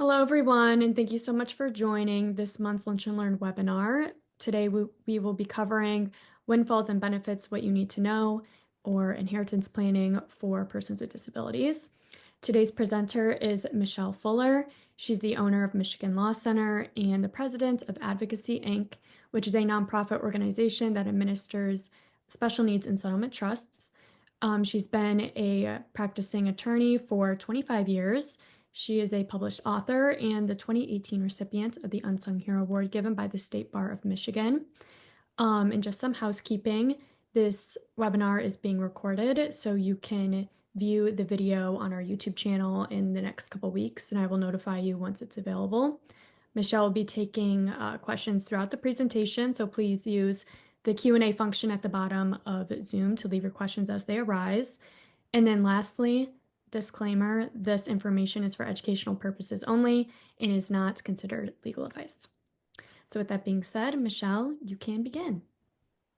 Hello, everyone, and thank you so much for joining this month's Lunch and Learn webinar. Today, we will be covering windfalls and benefits, what you need to know, or inheritance planning for persons with disabilities. Today's presenter is Michele Fuller. She's the owner of Michigan Law Center and the president of Advocacy, Inc., which is a nonprofit organization that administers special needs and settlement trusts. She's been a practicing attorney for 25 years. She is a published author and the 2018 recipient of the Unsung Hero Award given by the State Bar of Michigan. And just some housekeeping, this webinar is being recorded, so you can view the video on our YouTube channel in the next couple weeks, and I will notify you once it's available. Michele will be taking questions throughout the presentation, so please use the Q&A function at the bottom of Zoom to leave your questions as they arise. And then lastly, disclaimer, this information is for educational purposes only and is not considered legal advice. So with that being said, Michele, you can begin.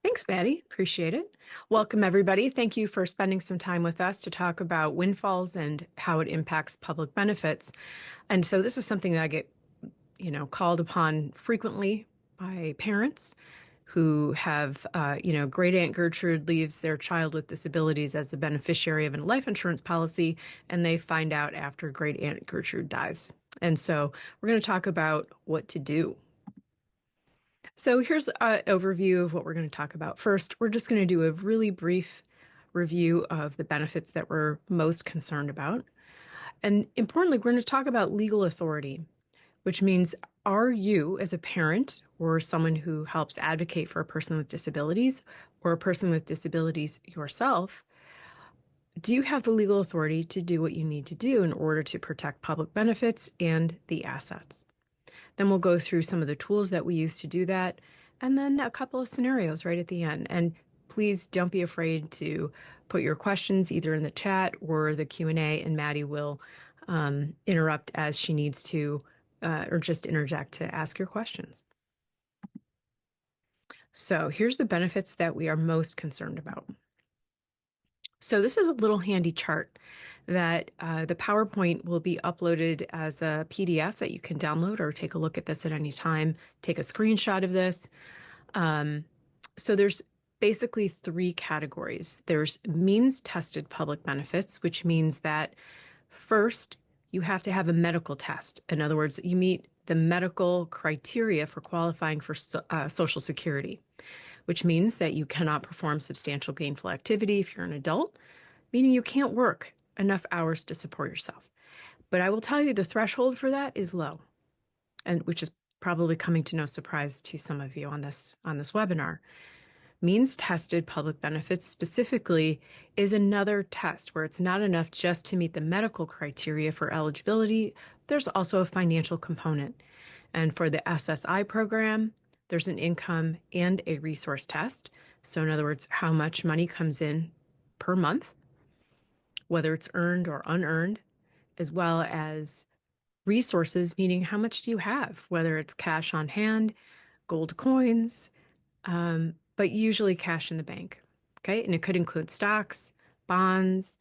Thanks, Maddie. Appreciate it. Welcome, everybody. Thank you for spending some time with us to talk about windfalls and how it impacts public benefits. And so this is something that I get, called upon frequently by parents who have, great Aunt Gertrude leaves their child with disabilities as a beneficiary of a life insurance policy, and they find out after great Aunt Gertrude dies. And so we're going to talk about what to do. So here's an overview of what we're going to talk about. First, we're just going to do a really brief review of the benefits that we're most concerned about. And importantly, we're going to talk about legal authority, which means, are you, as a parent or someone who helps advocate for a person with disabilities or a person with disabilities yourself, do you have the legal authority to do what you need to do in order to protect public benefits and the assets? Then we'll go through some of the tools that we use to do that, and then a couple of scenarios right at the end. And please don't be afraid to put your questions either in the chat or the Q&A, and Maddie will interrupt as she needs to, or just interject to ask your questions. So here's the benefits that we are most concerned about. So this is a little handy chart that the PowerPoint will be uploaded as a PDF that you can download or take a look at this at any time, take a screenshot of this. So there's basically three categories. There's means-tested public benefits, which means that first, you have to have a medical test. In other words, you meet the medical criteria for qualifying for Social Security, which means that you cannot perform substantial gainful activity if you're an adult, meaning you can't work enough hours to support yourself. But I will tell you the threshold for that is low, and which is probably coming to no surprise to some of you on this webinar. Means-tested public benefits specifically is another test where it's not enough just to meet the medical criteria for eligibility. There's also a financial component. And for the SSI program, there's an income and a resource test. So in other words, how much money comes in per month, whether it's earned or unearned, as well as resources, meaning how much do you have, whether it's cash on hand, gold coins, but usually cash in the bank. Okay. And it could include stocks, bonds,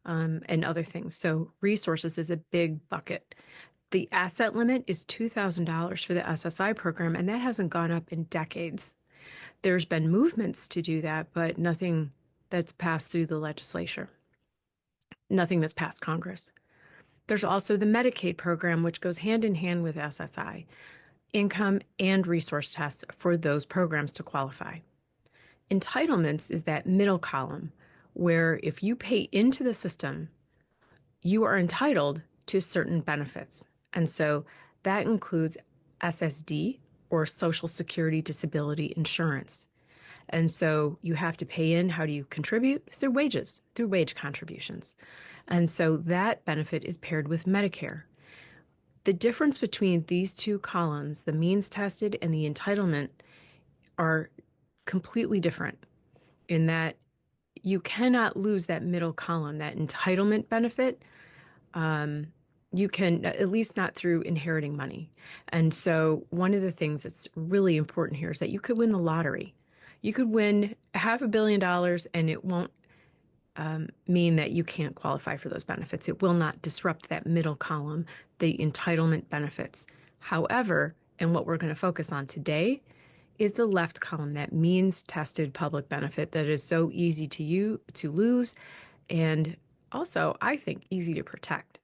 and other things. So resources is a big bucket. The asset limit is $2,000 for the SSI program, and that hasn't gone up in decades. There's been movements to do that, but nothing that's passed through the legislature, nothing that's passed Congress. There's also the Medicaid program, which goes hand in hand with SSI, income and resource tests for those programs to qualify. Entitlements is that middle column where if you pay into the system, you are entitled to certain benefits. And so that includes SSD or Social Security Disability Insurance. And so you have to pay in. How do you contribute? Through wages, through wage contributions. And so that benefit is paired with Medicare. The difference between these two columns, the means tested and the entitlement, are completely different in that you cannot lose that middle column, that entitlement benefit. You can, at least not through inheriting money. And so one of the things that's really important here is that you could win the lottery. You could win $500 million and it won't mean that you can't qualify for those benefits. It will not disrupt that middle column, the entitlement benefits. However, and what we're going to focus on today is the left column, that means tested public benefit that is so easy to lose, and also, I think, easy to protect.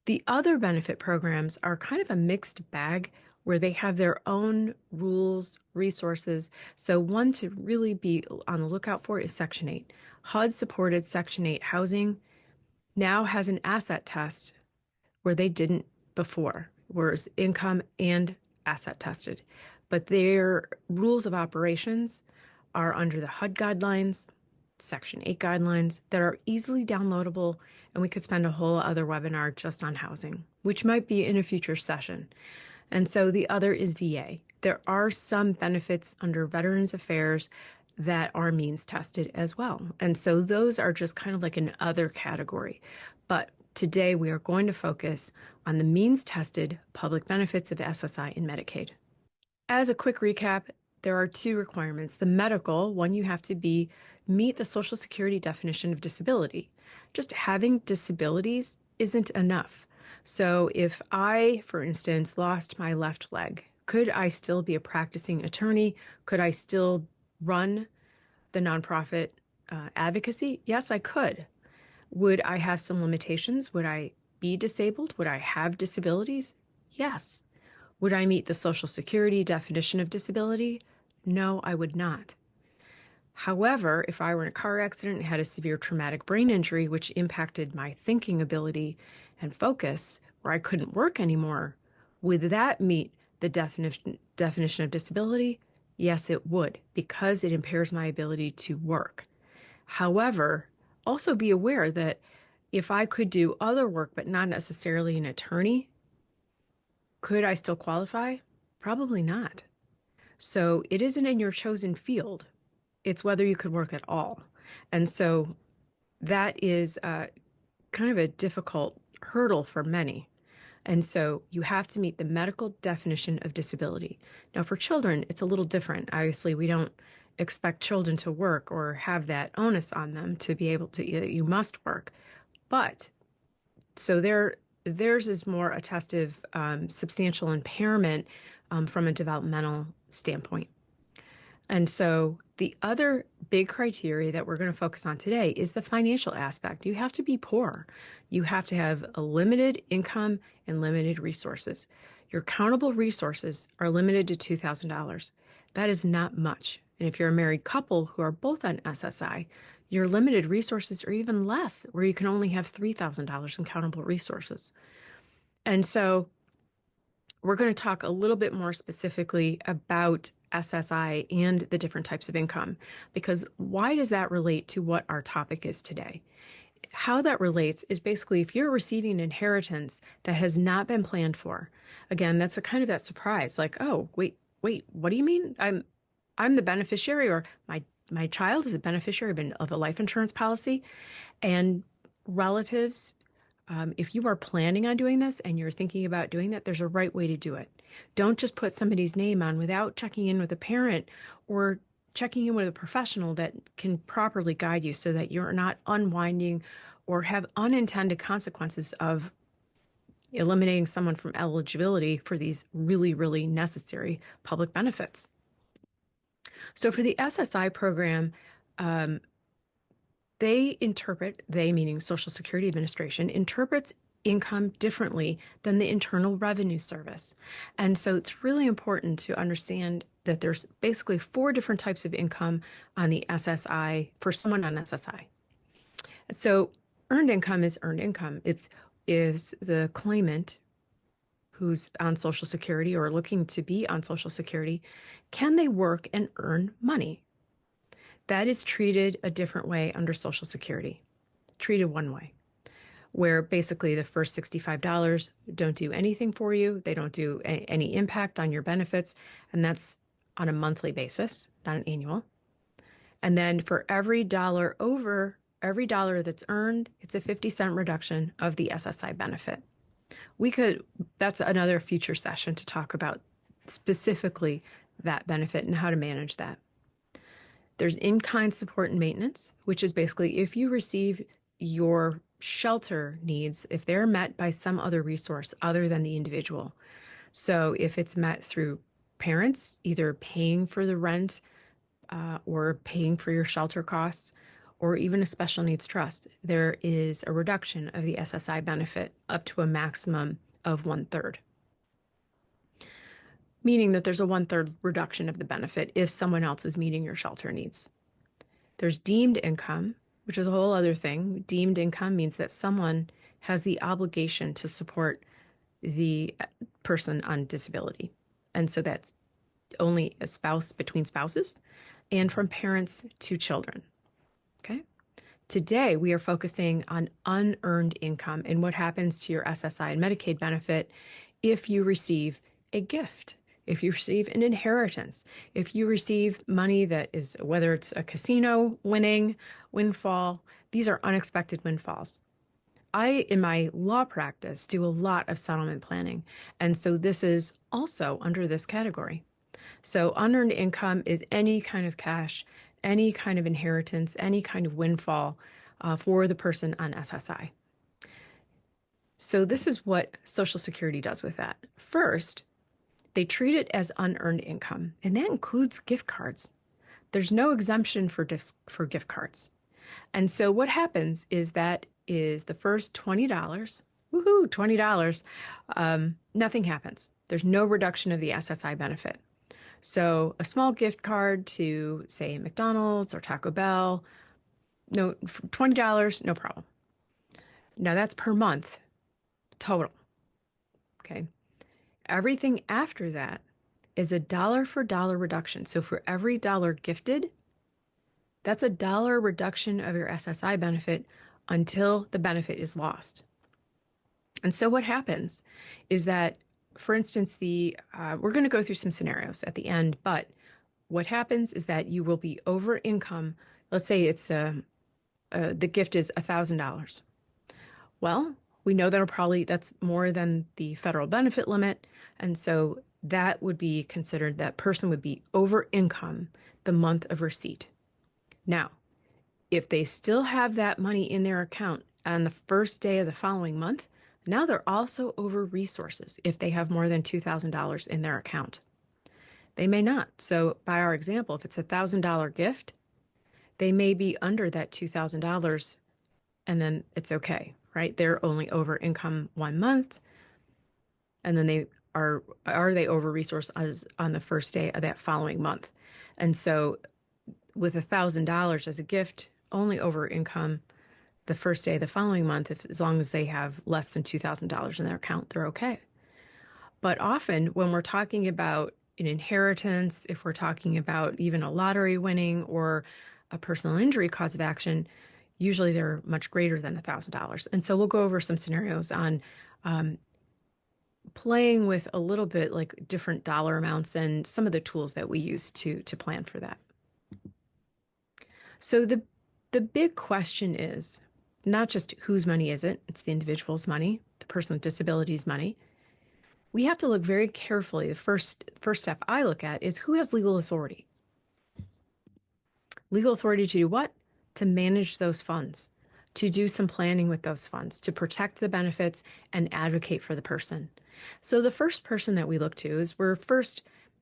The other benefit programs are kind of a mixed bag where they have their own rules, resources. So one to really be on the lookout for is Section 8. HUD-supported Section 8 housing now has an asset test where they didn't before, whereas income and asset tested. But their rules of operations are under the HUD guidelines, Section 8 guidelines that are easily downloadable, and we could spend a whole other webinar just on housing, which might be in a future session. And so the other is VA. There are some benefits under Veterans Affairs that are means tested as well. And so those are just kind of like an other category. But today we are going to focus on the means tested public benefits of SSI and Medicaid. As a quick recap, there are two requirements. The medical, one, you have to meet the Social Security definition of disability. Just having disabilities isn't enough. So if I, for instance, lost my left leg, could I still be a practicing attorney? Could I still run the nonprofit advocacy? Yes, I could. Would I have some limitations? Would I be disabled? Would I have disabilities? Yes. Would I meet the Social Security definition of disability? No, I would not. However, if I were in a car accident and had a severe traumatic brain injury, which impacted my thinking ability and focus, where I couldn't work anymore, would that meet the definition of disability? Yes, it would, because it impairs my ability to work. However, also be aware that if I could do other work, but not necessarily an attorney, could I still qualify? Probably not. So it isn't in your chosen field. It's whether you could work at all. And so that is kind of a difficult hurdle for many. And so you have to meet the medical definition of disability. Now, for children, it's a little different. Obviously, we don't expect children to work or have that onus on them to be able to, you must work. But so theirs is more a test of substantial impairment from a developmental standpoint. And so the other big criteria that we're going to focus on today is the financial aspect. You have to be poor. You have to have a limited income and limited resources. Your countable resources are limited to $2,000. That is not much. And if you're a married couple who are both on SSI, your limited resources are even less, where you can only have $3,000 in countable resources. And so we're going to talk a little bit more specifically about SSI and the different types of income, because why does that relate to what our topic is today? How that relates is basically if you're receiving an inheritance that has not been planned for, again, that's a kind of that surprise, like, oh, wait, what do you mean? I'm the beneficiary, or my child is a beneficiary of a life insurance policy, and relatives. If you are planning on doing this and you're thinking about doing that, there's a right way to do it. Don't just put somebody's name on without checking in with a parent or checking in with a professional that can properly guide you so that you're not unwinding or have unintended consequences of eliminating someone from eligibility for these really, really necessary public benefits. So for the SSI program, they meaning Social Security Administration, interprets income differently than the Internal Revenue Service. And so it's really important to understand that there's basically 4 different types of income on the SSI for someone on SSI. So earned income is earned income. Is the claimant who's on Social Security or looking to be on Social Security, can they work and earn money? That is treated a different way under Social Security, treated one way, where basically the first $65 don't do anything for you. They don't do any impact on your benefits. And that's on a monthly basis, not an annual. And then for every dollar that's earned, it's a 50-cent reduction of the SSI benefit. That's another future session to talk about specifically that benefit and how to manage that. There's in-kind support and maintenance, which is basically if you receive your shelter needs, if they're met by some other resource other than the individual. So if it's met through parents, either paying for the rent or paying for your shelter costs, or even a special needs trust, there is a reduction of the SSI benefit up to a maximum of 1/3, meaning that there's a 1/3 reduction of the benefit if someone else is meeting your shelter needs. There's deemed income, which is a whole other thing. Deemed income means that someone has the obligation to support the person on disability. And so that's only a spouse between spouses and from parents to children. Okay. Today, we are focusing on unearned income and what happens to your SSI and Medicaid benefit if you receive a gift, if you receive an inheritance, if you receive money that is, whether it's a casino winning, windfall, these are unexpected windfalls. I, in my law practice, do a lot of settlement planning. And so this is also under this category. So unearned income is any kind of cash, any kind of inheritance, any kind of windfall for the person on SSI. So this is what Social Security does with that. First, they treat it as unearned income, and that includes gift cards. There's no exemption for gift cards. And so what happens is that is the first $20, woohoo, $20, nothing happens. There's no reduction of the SSI benefit. So a small gift card to, say, McDonald's or Taco Bell, no, $20, no problem. Now that's per month total. Okay. Everything after that is a dollar for dollar reduction. So for every dollar gifted, that's a dollar reduction of your SSI benefit until the benefit is lost. And so what happens is that, for instance, we're going to go through some scenarios at the end, but what happens is that you will be over income. Let's say it's the gift is $1,000. Well, we know that's more than the federal benefit limit. And so that would be considered, that person would be over income the month of receipt. Now, if they still have that money in their account on the first day of the following month, now they're also over resources if they have more than $2,000 in their account. They may not. So by our example, if it's a $1,000 gift, they may be under that $2,000 and then it's okay, right? They're only over income 1 month. And then are they over resource on the first day of that following month? And so with $1,000 as a gift, only over income the first day of the following month, as long as they have less than $2,000 in their account, they're okay. But often when we're talking about an inheritance, if we're talking about even a lottery winning or a personal injury cause of action, usually they're much greater than $1,000. And so we'll go over some scenarios on playing with a little bit like different dollar amounts and some of the tools that we use to plan for that. So the big question is not just whose money is it? It's the individual's money, the person with disabilities' money. We have to look very carefully. The first step I look at is who has legal authority. Legal authority to do what? To manage those funds, to do some planning with those funds, to protect the benefits and advocate for the person. So the first person that we look to is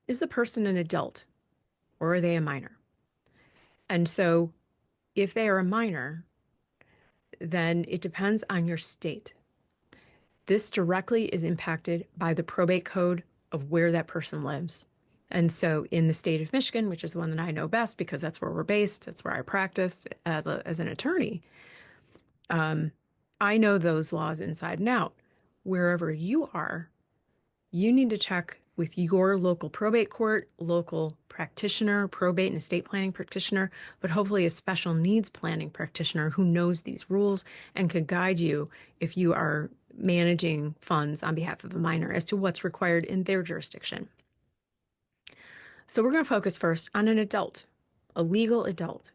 is the person an adult or are they a minor? And so if they are a minor, then it depends on your state. This directly is impacted by the probate code of where that person lives. And so in the state of Michigan, which is the one that I know best because that's where we're based, that's where I practice as an attorney, I know those laws inside and out. Wherever you are, you need to check with your local probate court, local practitioner, probate and estate planning practitioner, but hopefully a special needs planning practitioner who knows these rules and can guide you if you are managing funds on behalf of a minor as to what's required in their jurisdiction. So we're going to focus first on an adult, a legal adult.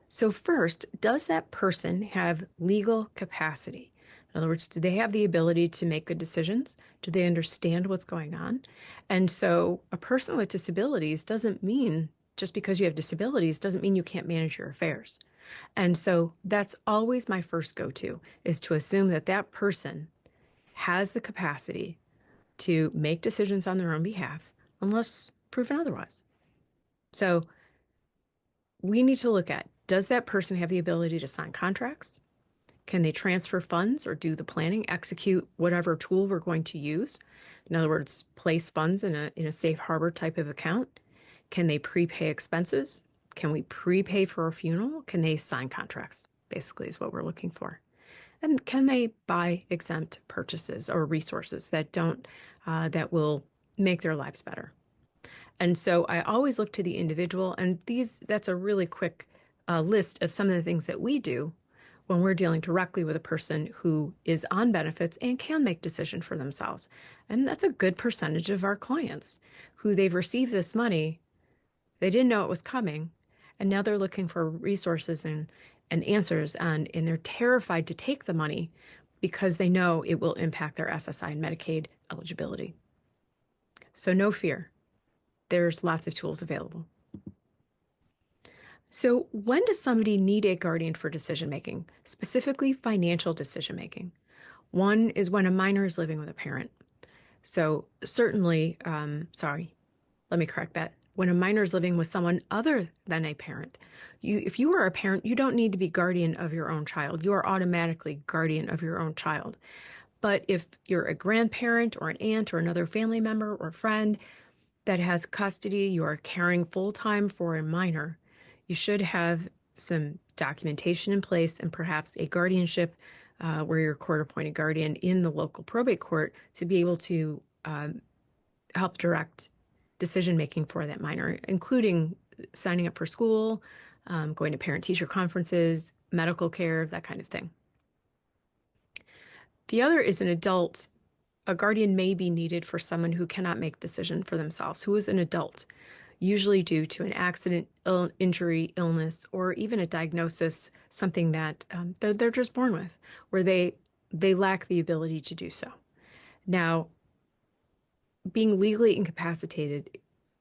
So first, does that person have legal capacity? In other words, do they have the ability to make good decisions? Do they understand what's going on? And so a person with disabilities doesn't mean just because you have disabilities doesn't mean you can't manage your affairs. And so that's always my first go-to, is to assume that that person has the capacity to make decisions on their own behalf unless proven otherwise. So we need to look at, does that person have the ability to sign contracts? Can they transfer funds or do the planning, execute whatever tool we're going to use? In other words, place funds in a safe harbor type of account. Can they prepay expenses? Can we prepay for a funeral? Can they sign contracts? Basically is what we're looking for. And can they buy exempt purchases or resources that will make their lives better? And so I always look to the individual, and that's a really quick list of some of the things that we do when we're dealing directly with a person who is on benefits and can make decisions for themselves. And that's a good percentage of our clients who they've received this money, they didn't know it was coming, and now they're looking for resources and answers, and they're terrified to take the money because they know it will impact their SSI and Medicaid eligibility. So no fear. There's lots of tools available. So when does somebody need a guardian for decision making, specifically financial decision making? One is when a minor is living with a parent. So certainly, let me correct that. When a minor is living with someone other than a parent, if you are a parent, you don't need to be guardian of your own child. You are automatically guardian of your own child. But if you're a grandparent or an aunt or another family member or friend that has custody, you are caring full-time for a minor, you should have some documentation in place and perhaps a guardianship where you're a court-appointed guardian in the local probate court to be able to help direct decision-making for that minor, including signing up for school, going to parent-teacher conferences, medical care, that kind of thing. The other is an adult. A guardian may be needed for someone who cannot make a decision for themselves, who is an adult, usually due to an accident, injury, illness, or even a diagnosis, something that they're just born with, where they lack the ability to do so. Now, being legally incapacitated,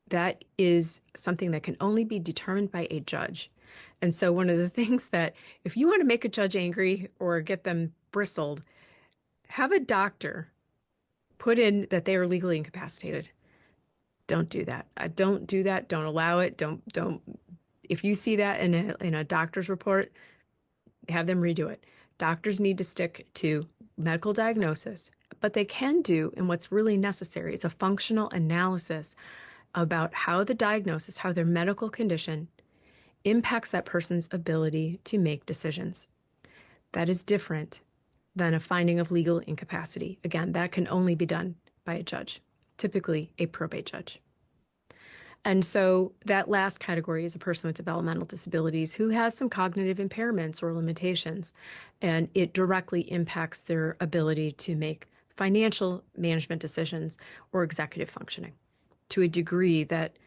that is something that can only be determined by a judge. And so one of the things that, if you want to make a judge angry or get them bristled, have a doctor put in that they are legally incapacitated. Don't do that. Don't do that. Don't allow it. Don't. If you see that in a doctor's report, have them redo it. Doctors need to stick to medical diagnosis, but they can do, and what's really necessary is a functional analysis about how the diagnosis, how their medical condition impacts that person's ability to make decisions. That is different than a finding of legal incapacity. Again, that can only be done by a judge, typically a probate judge. And so that last category is a person with developmental disabilities who has some cognitive impairments or limitations, and it directly impacts their ability to make financial management decisions or executive functioning to a degree that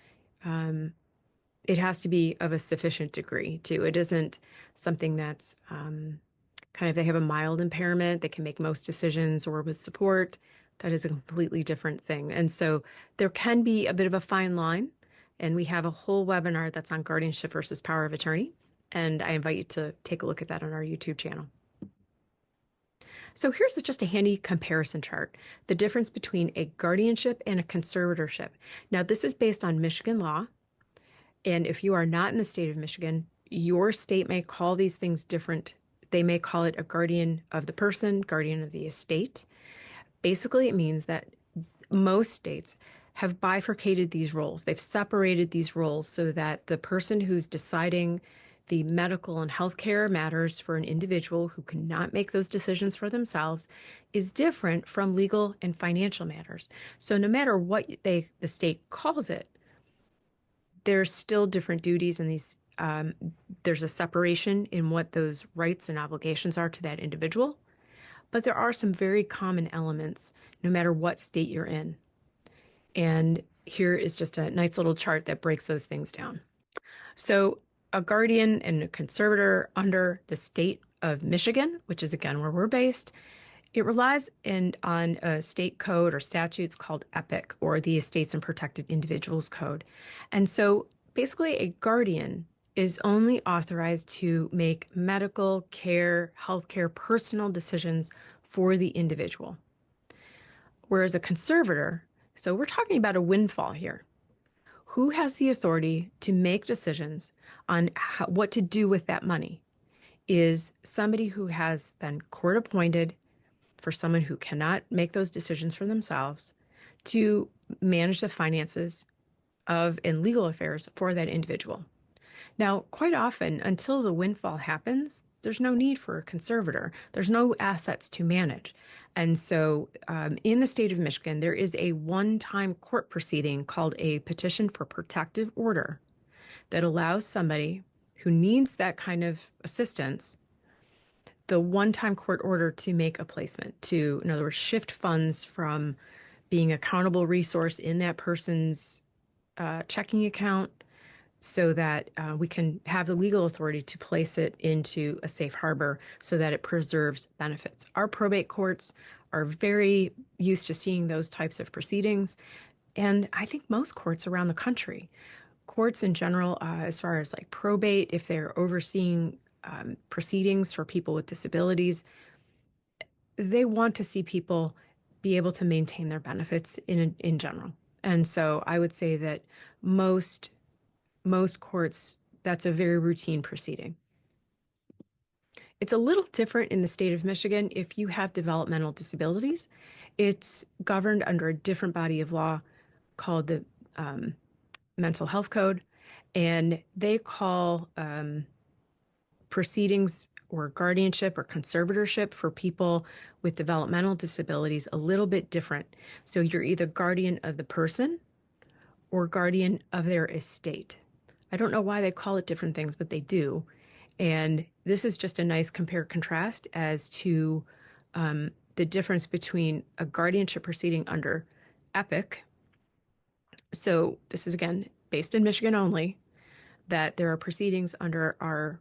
it has to be of a sufficient degree too. It isn't something that's kind of, they have a mild impairment, they can make most decisions or with support. That is a completely different thing. And so there can be a bit of a fine line. And we have a whole webinar that's on guardianship versus power of attorney. And I invite you to take a look at that on our YouTube channel. So here's just a handy comparison chart, the difference between a guardianship and a conservatorship. Now, this is based on Michigan law. And if you are not in the state of Michigan, your state may call these things different. They may call it a guardian of the person, guardian of the estate. Basically, it means that most states have bifurcated these roles. They've separated these roles so that the person who's deciding the medical and healthcare matters for an individual who cannot make those decisions for themselves is different from legal and financial matters. So no matter what the state calls it, there's still different duties, and there's a separation in what those rights and obligations are to that individual. But there are some very common elements no matter what state you're in. And here is just a nice little chart that breaks those things down. So a guardian and a conservator under the state of Michigan, which is again where we're based, it relies on a state code or statutes called EPIC, or the Estates and Protected Individuals Code. And so basically, a guardian is only authorized to make medical care, healthcare, personal decisions for the individual. Whereas a conservator, so we're talking about a windfall here. Who has the authority to make decisions on what to do with that money is somebody who has been court appointed for someone who cannot make those decisions for themselves to manage the finances of and legal affairs for that individual. Now, quite often, until the windfall happens, there's no need for a conservator. There's no assets to manage. And so, in the state of Michigan, there is a one-time court proceeding called a petition for protective order that allows somebody who needs that kind of assistance the one-time court order to make a placement, to, in other words, shift funds from being an accountable resource in that person's checking account so that we can have the legal authority to place it into a safe harbor so that it preserves benefits. Our probate courts are very used to seeing those types of proceedings, and I think most courts around the country, courts in general, as far as like probate, if they're overseeing proceedings for people with disabilities, they want to see people be able to maintain their benefits in general. And so I would say that most courts, that's a very routine proceeding. It's a little different in the state of Michigan. If you have developmental disabilities, it's governed under a different body of law called the Mental Health Code, and they call proceedings or guardianship or conservatorship for people with developmental disabilities a little bit different. So you're either guardian of the person or guardian of their estate. I don't know why they call it different things, but they do. And this is just a nice compare contrast as to the difference between a guardianship proceeding under EPIC. So this is, again, based in Michigan only, that there are proceedings under our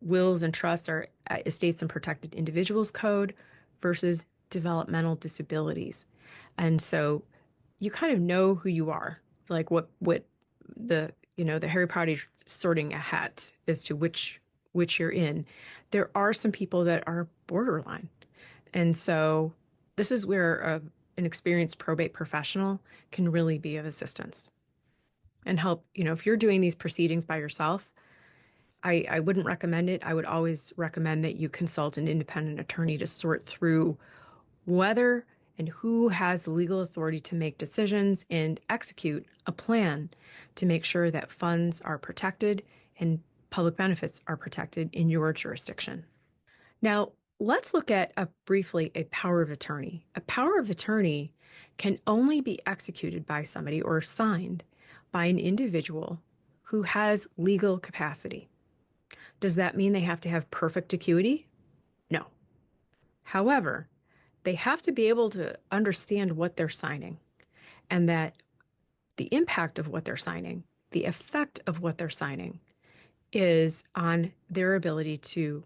wills and trusts, our estates and protected individuals code versus developmental disabilities. And so you kind of know who you are, like what the, the Harry Potter sorting a hat as to which you're in. There are some people that are borderline. And so this is where an experienced probate professional can really be of assistance and help. If you're doing these proceedings by yourself, I wouldn't recommend it. I would always recommend that you consult an independent attorney to sort through whether and who has the legal authority to make decisions and execute a plan to make sure that funds are protected and public benefits are protected in your jurisdiction. Now, let's look at briefly a power of attorney. A power of attorney can only be executed by somebody or signed by an individual who has legal capacity. Does that mean they have to have perfect acuity? No. However, they have to be able to understand what they're signing and that the impact of what they're signing, the effect of what they're signing, is on their ability to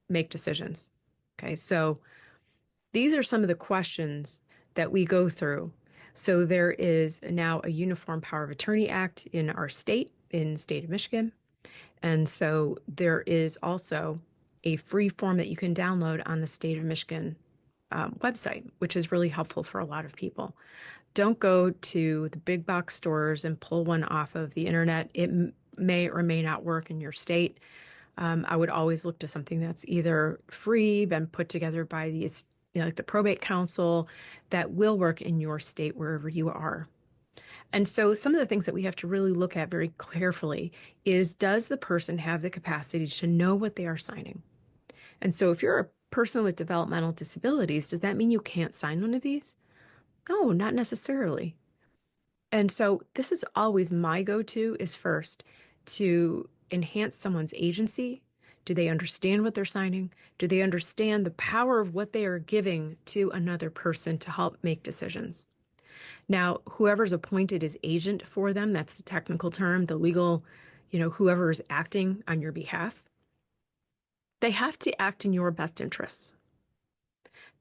make decisions. Okay, so these are some of the questions that we go through. So there is now a Uniform Power of Attorney Act in our state, in the state of Michigan. And so there is also a free form that you can download on the state of Michigan website, which is really helpful for a lot of people. Don't go to the big box stores and pull one off of the internet. It may or may not work in your state. I would always look to something that's either free, been put together by like the probate council, that will work in your state wherever you are. And so some of the things that we have to really look at very carefully is, does the person have the capacity to know what they are signing? And so if you're a person with developmental disabilities, does that mean you can't sign one of these? No, not necessarily. And so this is always my go-to, is first to enhance someone's agency. Do they understand what they're signing? Do they understand the power of what they are giving to another person to help make decisions? Now, whoever's appointed as agent for them, that's the technical term, the legal, whoever is acting on your behalf, they have to act in your best interests.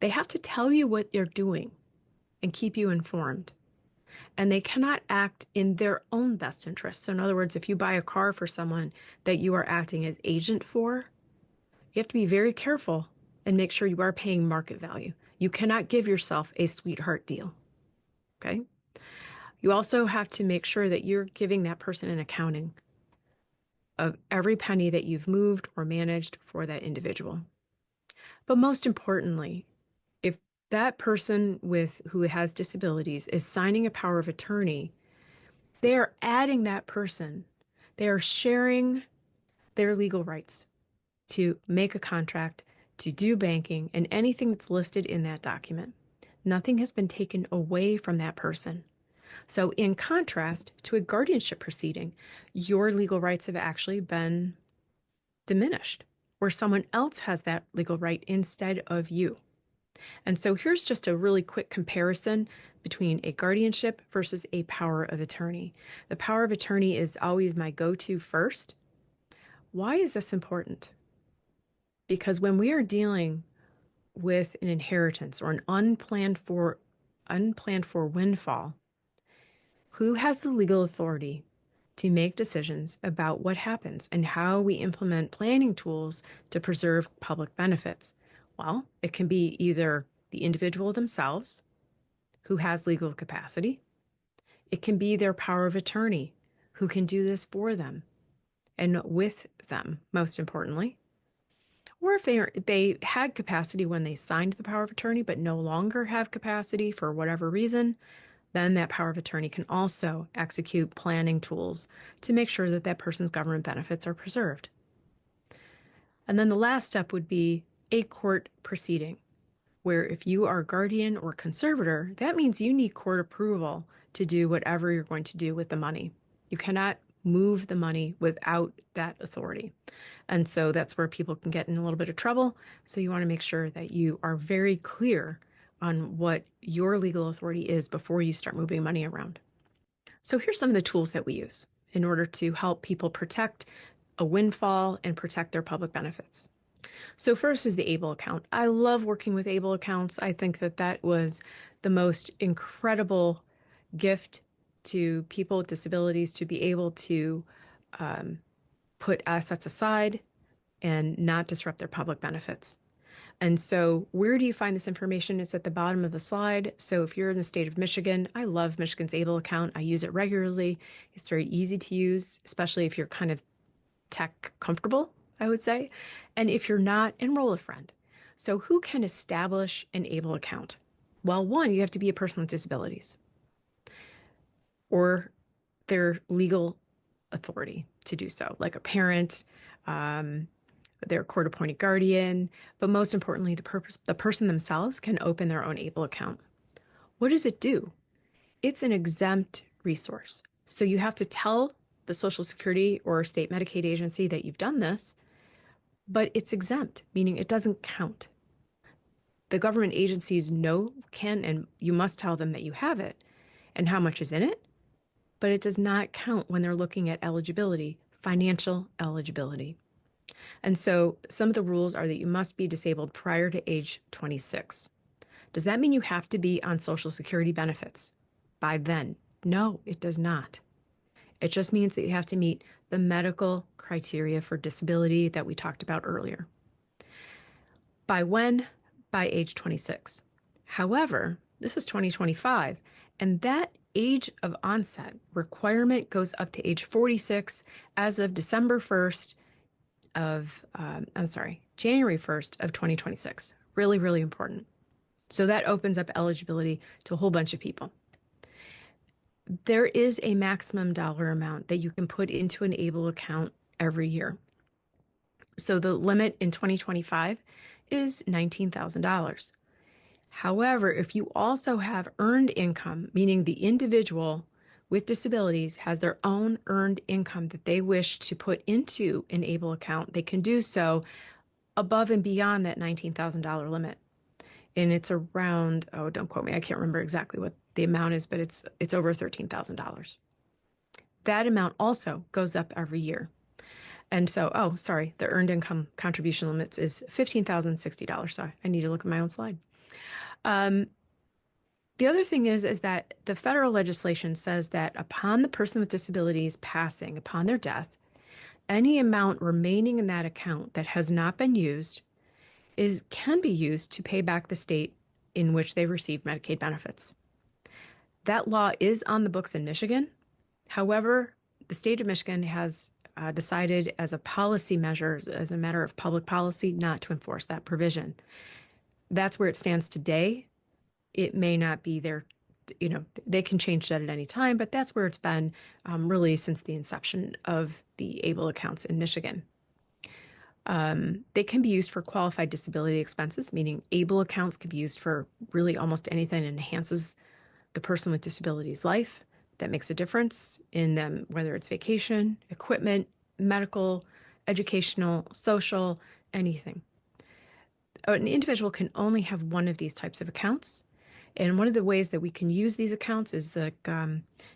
They have to tell you what they're doing and keep you informed. and they cannot act in their own best interest. So in other words, if you buy a car for someone that you are acting as agent for, you have to be very careful and make sure you are paying market value. You cannot give yourself a sweetheart deal. Okay? You also have to make sure that you're giving that person an accounting of every penny that you've moved or managed for that individual. But most importantly, if that person who has disabilities is signing a power of attorney, they are adding that person. They are sharing their legal rights to make a contract, to do banking, and anything that's listed in that document. Nothing has been taken away from that person. So in contrast to a guardianship proceeding, your legal rights have actually been diminished, where someone else has that legal right instead of you. And so here's just a really quick comparison between a guardianship versus a power of attorney. The power of attorney is always my go-to first. Why is this important? Because when we are dealing with an inheritance or an unplanned for windfall, who has the legal authority to make decisions about what happens and how we implement planning tools to preserve public benefits? Well, it can be either the individual themselves who has legal capacity. It can be their power of attorney who can do this for them and with them, most importantly. Or if they had capacity when they signed the power of attorney but no longer have capacity for whatever reason, then that power of attorney can also execute planning tools to make sure that that person's government benefits are preserved. And then the last step would be a court proceeding, where if you are guardian or conservator, that means you need court approval to do whatever you're going to do with the money. You cannot move the money without that authority. And so that's where people can get in a little bit of trouble. So you want to make sure that you are very clear on what your legal authority is before you start moving money around. So here's some of the tools that we use in order to help people protect a windfall and protect their public benefits. So first is the ABLE account. I love working with ABLE accounts. I think that that was the most incredible gift to people with disabilities to be able to put assets aside and not disrupt their public benefits. And so where do you find this information? It's at the bottom of the slide. So if you're in the state of Michigan, I love Michigan's ABLE account. I use it regularly. It's very easy to use, especially if you're kind of tech comfortable, I would say. And if you're not, enroll a friend. So who can establish an ABLE account? Well, one, you have to be a person with disabilities or their legal authority to do so, like a parent, their court-appointed guardian, but most importantly, the person themselves can open their own ABLE account. What does it do? It's an exempt resource. So you have to tell the Social Security or state Medicaid agency that you've done this, but it's exempt, meaning it doesn't count. The government agencies can, and you must tell them that you have it and how much is in it, but it does not count when they're looking at eligibility, financial eligibility. And so some of the rules are that you must be disabled prior to age 26. Does that mean you have to be on Social Security benefits by then? No, it does not. It just means that you have to meet the medical criteria for disability that we talked about earlier. By when? By age 26. However, this is 2025, and that age of onset requirement goes up to age 46 as of January 1st of 2026. Really, really important. So that opens up eligibility to a whole bunch of people. There is a maximum dollar amount that you can put into an ABLE account every year. So the limit in 2025 is $19,000. However, if you also have earned income, meaning the individual with disabilities has their own earned income that they wish to put into an ABLE account, they can do so above and beyond that $19,000 limit. And it's around, oh, don't quote me, I can't remember exactly what the amount is, but it's over $13,000. That amount also goes up every year. And so, the earned income contribution limits is $15,060. Sorry, I need to look at my own slide. The The other thing is that the federal legislation says that upon the person with disabilities passing, upon their death, any amount remaining in that account that has not been used can be used to pay back the state in which they received Medicaid benefits. That law is on the books in Michigan. However, the state of Michigan has decided as a policy measure, as a matter of public policy, not to enforce that provision. That's where it stands today. It may not be there, they can change that at any time, but that's where it's been really since the inception of the ABLE accounts in Michigan. They can be used for qualified disability expenses, meaning ABLE accounts can be used for really almost anything that enhances the person with disability's life, that makes a difference in them, whether it's vacation, equipment, medical, educational, social, anything. An individual can only have one of these types of accounts. And one of the ways that we can use these accounts is like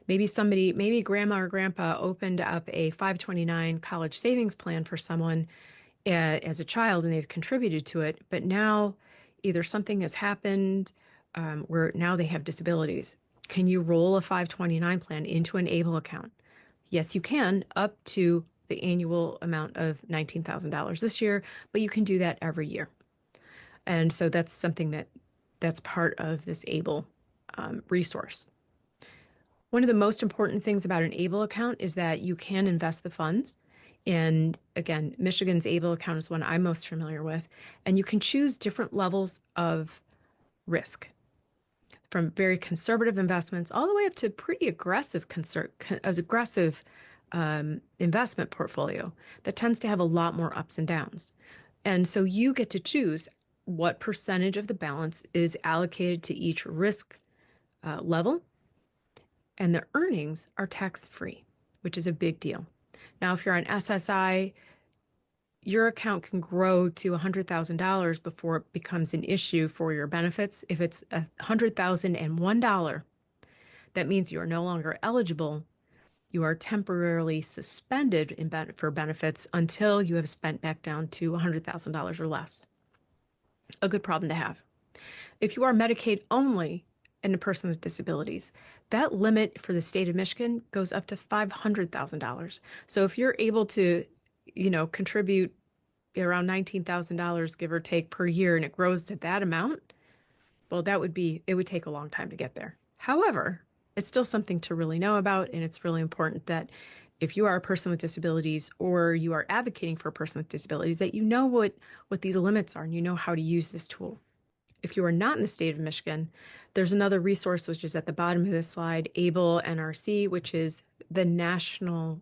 maybe grandma or grandpa opened up a 529 college savings plan for someone as a child and they've contributed to it. But now either something has happened where now they have disabilities. Can you roll a 529 plan into an ABLE account? Yes, you can, up to the annual amount of $19,000 this year, but you can do that every year. And so that's something that's part of this ABLE resource. One of the most important things about an ABLE account is that you can invest the funds. And again, Michigan's ABLE account is one I'm most familiar with. And you can choose different levels of risk, from very conservative investments all the way up to pretty aggressive investment portfolio that tends to have a lot more ups and downs. And so you get to choose what percentage of the balance is allocated to each risk level, and the earnings are tax-free, which is a big deal. Now, if you're on SSI, your account can grow to $100,000 before it becomes an issue for your benefits. If it's $100,001, that means you are no longer eligible. You are temporarily suspended for benefits until you have spent back down to $100,000 or less. A good problem to have. If you are Medicaid only and a person with disabilities, that limit for the state of Michigan goes up to $500,000. So if you're able to, contribute around $19,000, give or take, per year, and it grows to that amount, well, it would take a long time to get there. However, it's still something to really know about, and it's really important that if you are a person with disabilities or you are advocating for a person with disabilities, that you know what these limits are and you know how to use this tool. If you are not in the state of Michigan, there's another resource which is at the bottom of this slide, ABLE NRC, which is the national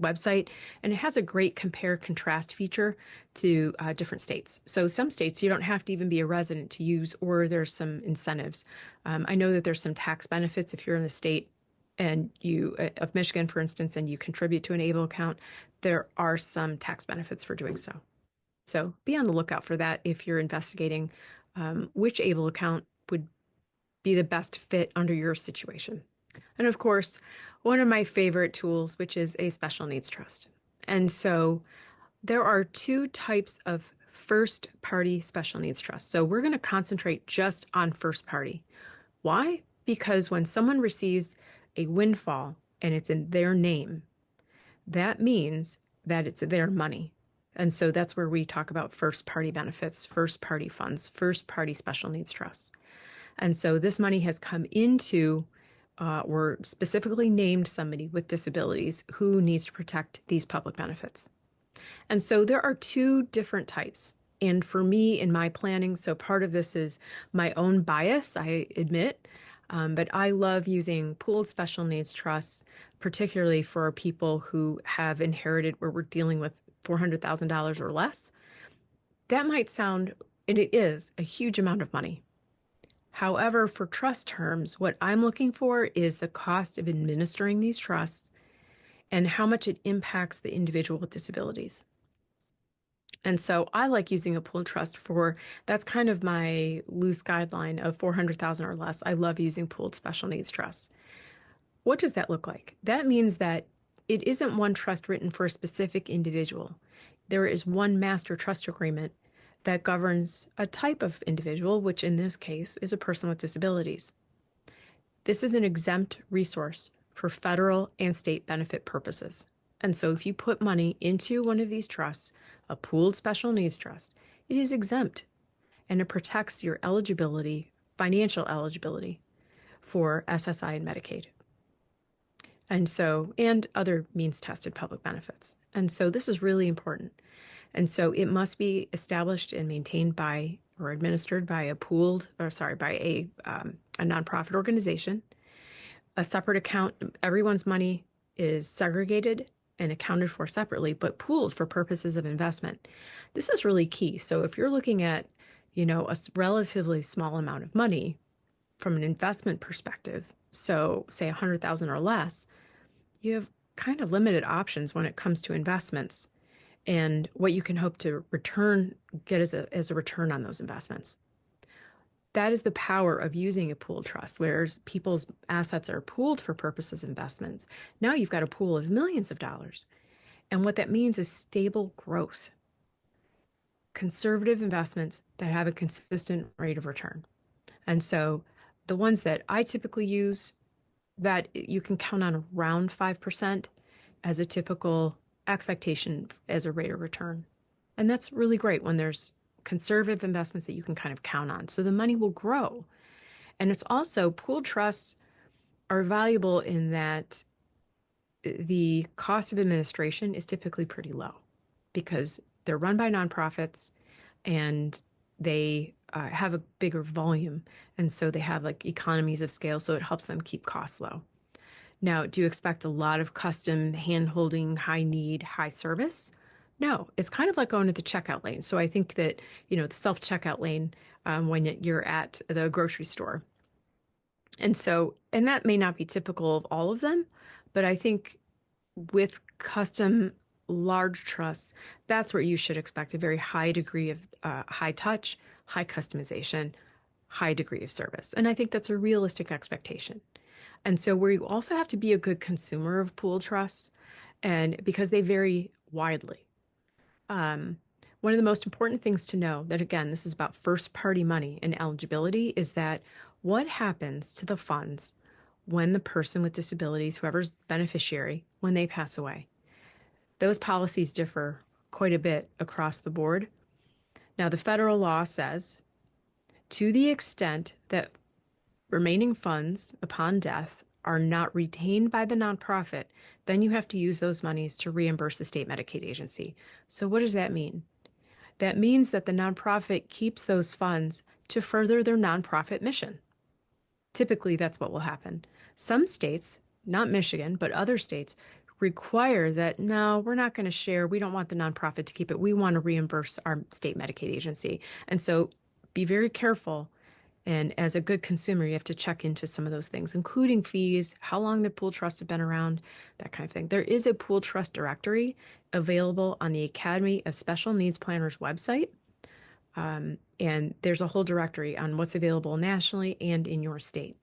website, and it has a great compare-contrast feature to different states. So some states you don't have to even be a resident to use, or there's some incentives. I know that there's some tax benefits if you're in the state and of Michigan, for instance, and you contribute to an ABLE account. There are some tax benefits for doing so. So be on the lookout for that if you're investigating which ABLE account would be the best fit under your situation. And of course, one of my favorite tools, which is a special needs trust. And so there are two types of first party special needs trusts. So we're going to concentrate just on first party. Why? Because when someone receives a windfall and it's in their name, that means that it's their money. And so that's where we talk about first party benefits, first party funds, first party special needs trusts. And so this money has come into or specifically named somebody with disabilities who needs to protect these public benefits. And so there are two different types. And for me in my planning, so part of this is my own bias, I admit, but I love using pooled special needs trusts, particularly for people who have inherited where we're dealing with $400,000 or less. That might sound, and it is, a huge amount of money. However, for trust terms, what I'm looking for is the cost of administering these trusts and how much it impacts the individual with disabilities. And so I like using a pooled trust that's kind of my loose guideline of 400,000 or less. I love using pooled special needs trusts. What does that look like? That means that it isn't one trust written for a specific individual. There is one master trust agreement that governs a type of individual, which in this case is a person with disabilities. This is an exempt resource for federal and state benefit purposes. And so if you put money into one of these trusts, a pooled special needs trust, it is exempt and it protects your eligibility, financial eligibility for SSI and Medicaid. And so, and other means tested public benefits. And so this is really important. And so it must be established and maintained by or administered by a nonprofit organization. A separate account, everyone's money is segregated and accounted for separately, but pooled for purposes of investment. This is really key. So if you're looking at, a relatively small amount of money from an investment perspective, so say 100,000 or less, you have kind of limited options when it comes to investments and what you can hope to get as a return on those investments. That is the power of using a pooled trust, whereas people's assets are pooled for purposes of investments. Now you've got a pool of millions of dollars. And what that means is stable growth, conservative investments that have a consistent rate of return. And so the ones that I typically use that you can count on around 5% as a typical expectation as a rate of return. And that's really great when there's conservative investments that you can kind of count on. So the money will grow. And it's also pooled trusts are valuable in that the cost of administration is typically pretty low because they're run by nonprofits and they have a bigger volume. And so they have like economies of scale. So it helps them keep costs low. Now, do you expect a lot of custom hand-holding, high need, high service? No, it's kind of like going to the checkout lane. So I think that, the self-checkout lane when you're at the grocery store. And that may not be typical of all of them, but I think with custom large trusts, that's where you should expect a very high degree of high touch, high customization, high degree of service. And I think that's a realistic expectation. And so where you also have to be a good consumer of pooled trusts, and because they vary widely. One of the most important things to know that, again, this is about first party money and eligibility, is that what happens to the funds when the person with disabilities, whoever's beneficiary, when they pass away. Those policies differ quite a bit across the board. Now, the federal law says to the extent that remaining funds upon death are not retained by the nonprofit, then you have to use those monies to reimburse the state Medicaid agency. So what does that mean? That means that the nonprofit keeps those funds to further their nonprofit mission. Typically, that's what will happen. Some states, not Michigan, but other states, require that, no, we're not going to share. We don't want the nonprofit to keep it. We want to reimburse our state Medicaid agency. And so be very careful. And as a good consumer, you have to check into some of those things, including fees, how long the pool trusts have been around, that kind of thing. There is a pool trust directory available on the Academy of Special Needs Planners website. And there's a whole directory on what's available nationally and in your state.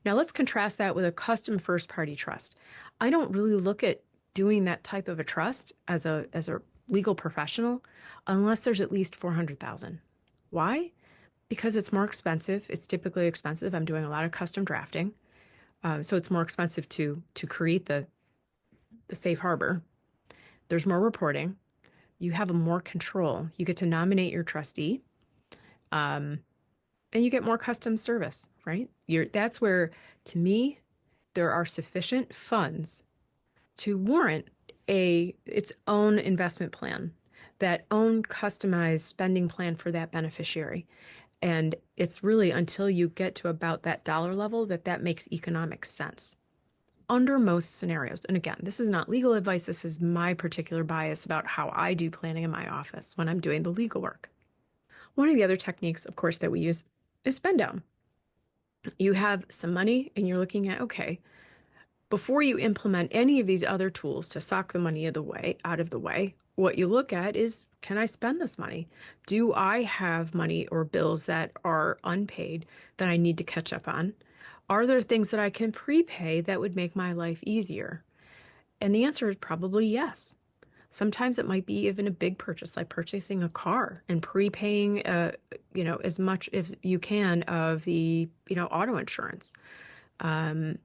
Now let's contrast that with a custom first-party trust. I don't really look at doing that type of a trust as a legal professional unless there's at least $400,000. Why? Because it's more expensive. It's typically expensive. I'm doing a lot of custom drafting. So it's more expensive to create the safe harbor. There's more reporting. You have more control. You get to nominate your trustee. And you get more custom service, right? That's where, to me, there are sufficient funds to warrant its own investment plan, that own customized spending plan for that beneficiary. And it's really until you get to about that dollar level that makes economic sense under most scenarios. And again, this is not legal advice. This is my particular bias about how I do planning in my office when I'm doing the legal work. One of the other techniques, of course, that we use is spend down. You have some money and you're looking at, okay, before you implement any of these other tools to sock the money out of the way, what you look at is, can I spend this money? Do I have money or bills that are unpaid that I need to catch up on? Are there things that I can prepay that would make my life easier? And the answer is probably yes. Sometimes it might be even a big purchase, like purchasing a car and prepaying, as much as you can of the, auto insurance. Um,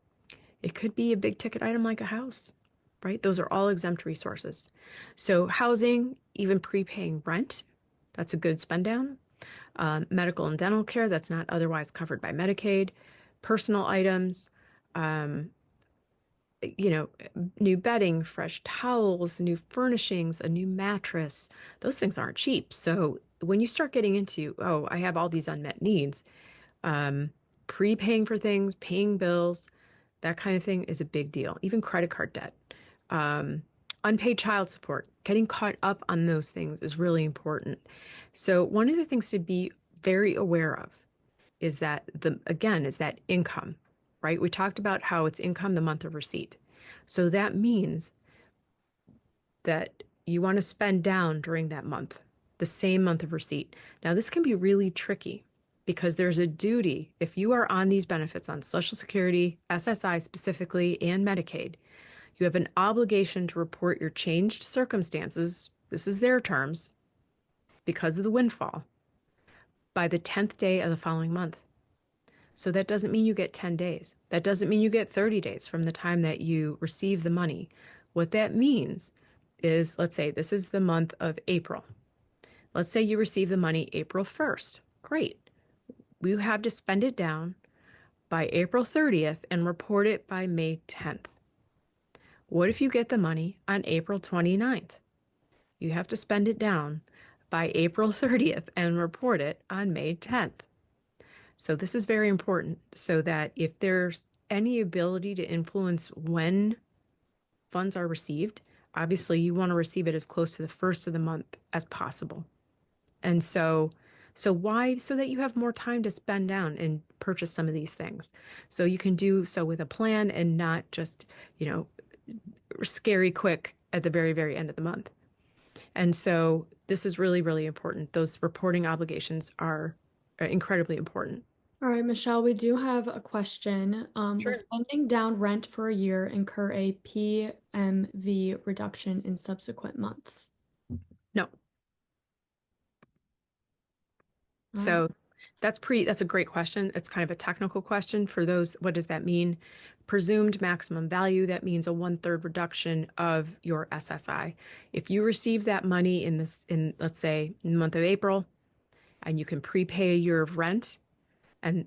it could be a big ticket item like a house, right? Those are all exempt resources. So housing, even prepaying rent, that's a good spend down. Medical and dental care, that's not otherwise covered by Medicaid. Personal items, um, you know, new bedding, fresh towels, new furnishings, a new mattress, those things aren't cheap. So when you start getting into, oh, I have all these unmet needs, um, prepaying for things, paying bills, that kind of thing is a big deal. Even credit card debt, um, unpaid child support, getting caught up on those things is really important. So one of the things to be very aware of is that is that income, right? We talked about how it's income the month of receipt. So that means that you want to spend down during that month, the same month of receipt. Now, this can be really tricky because there's a duty if you are on these benefits on Social Security, SSI specifically, and Medicaid, you have an obligation to report your changed circumstances. This is their terms because of the windfall by the 10th day of the following month. So that doesn't mean you get 10 days. That doesn't mean you get 30 days from the time that you receive the money. What that means is, let's say this is the month of April. Let's say you receive the money April 1st. Great. You have to spend it down by April 30th and report it by May 10th. What if you get the money on April 29th? You have to spend it down by April 30th and report it on May 10th. So this is very important so that if there's any ability to influence when funds are received, obviously you want to receive it as close to the first of the month as possible. And so why? So that you have more time to spend down and purchase some of these things. So you can do so with a plan and not just, scary quick at the very, very end of the month. And so this is really, really important. Those reporting obligations are incredibly important. All right, Michelle, we do have a question. Will Sure. spending down rent for a year incur a PMV reduction in subsequent months? No. All right. So that's a great question. It's kind of a technical question for those. What does that mean? Presumed maximum value, that means a 1/3 reduction of your SSI. If you receive that money in let's say in the month of April, and you can prepay a year of rent, and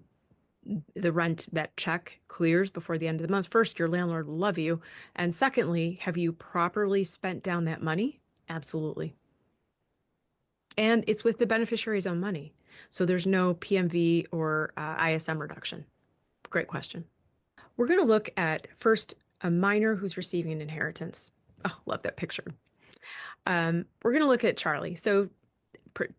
the rent, that check clears before the end of the month, first, your landlord will love you. And secondly, have you properly spent down that money? Absolutely. And it's with the beneficiary's own money. So there's no PMV or ISM reduction. Great question. We're going to look at first a minor who's receiving an inheritance. Oh, love that picture. We're going to look at Charlie. So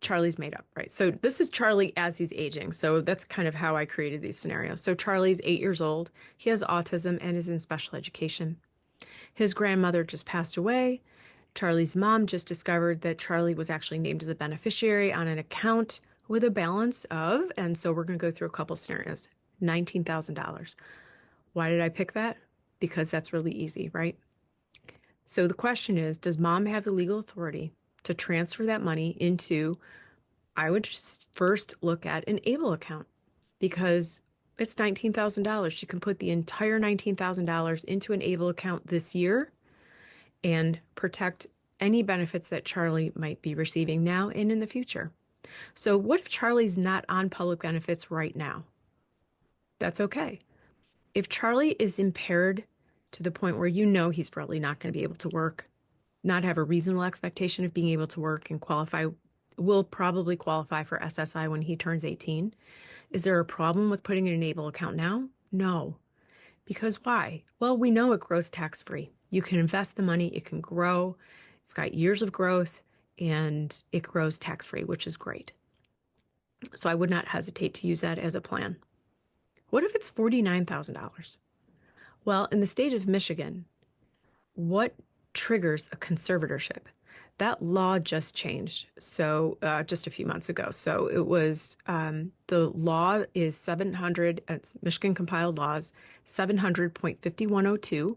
Charlie's made up, right? So this is Charlie as he's aging. So that's kind of how I created these scenarios. So Charlie's 8 years old. He has autism and is in special education. His grandmother just passed away. Charlie's mom just discovered that Charlie was actually named as a beneficiary on an account with a balance of, and so we're going to go through a couple scenarios, $19,000. Why did I pick that? Because that's really easy, right? So the question is, does mom have the legal authority to transfer that money into, I would just first look at an ABLE account because it's $19,000. She can put the entire $19,000 into an ABLE account this year and protect any benefits that Charlie might be receiving now and in the future. So what if Charlie's not on public benefits right now? That's okay. If Charlie is impaired to the point where he's probably not going to be able to work, not have a reasonable expectation of being able to work and will probably qualify for SSI when he turns 18. Is there a problem with putting in an ABLE account now? No. Because why? Well, we know it grows tax-free. You can invest the money, it can grow, it's got years of growth, and it grows tax-free, which is great. So I would not hesitate to use that as a plan. What if it's $49,000? Well, in the state of Michigan, what triggers a conservatorship? That law just changed, so just a few months ago. So it was the law is 700. It's Michigan compiled laws 700.5102,